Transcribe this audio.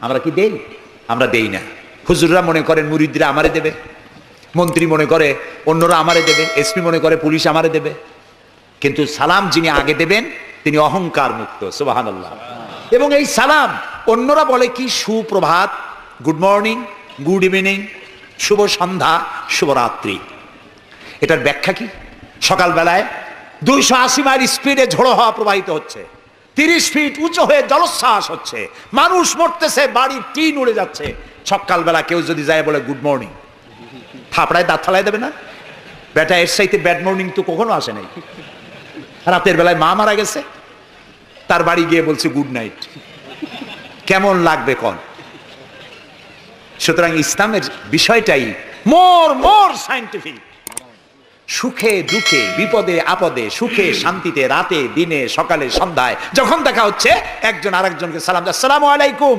আমরা কি দেই? আমরা দেই না। হুজুররা মনে করেন মুরিদরা আমারে দেবে, মন্ত্রী মনে করে অন্যরা আমারে দেবে, এসপি মনে করে পুলিশ আমারে দেবে। কিন্তু সালাম যিনি আগে দেবেন তিনি অহংকার মুক্ত, সুবহানাল্লাহ। এবং এই সালাম অন্যরা বলে কি সুপ্রভাত, গুড মর্নিং, গুড ইভিনিং, শুভ সন্ধ্যা, শুভরাত্রি। এটার ব্যাখ্যা কি? সকালবেলায় 280 মাইল স্পিডে ঝোড়ো হাওয়া প্রবাহিত হচ্ছে, 30 ফিট উঁচু হয়ে জলোচ্ছ্বাস হচ্ছে, মানুষ মরতেছে, বাড়ির টিন উড়ে যাচ্ছে। সকালবেলা কেউ যদি যায় বলে গুড মর্নিং, থাপড়ায় দাঁত ফালাই দেবে না? বেটা, এর সাইতে ব্যাড মর্নিং তো কখনো আসে নাই। রাতের বেলায় মা মারা গেছে, তার বাড়ি গিয়ে বলছে গুড নাইট, কেমন লাগবে কোন? সুতরাং ইসলামের বিষয়টাই মোর সায়েন্টিফিক। সুখে দুঃখে, বিপদে আপদে, সুখে শান্তিতে, রাতে দিনে, সকালে সন্ধ্যায় যখন দেখা হচ্ছে একজন আরেকজনকে সালাম, আসসালামু আলাইকুম।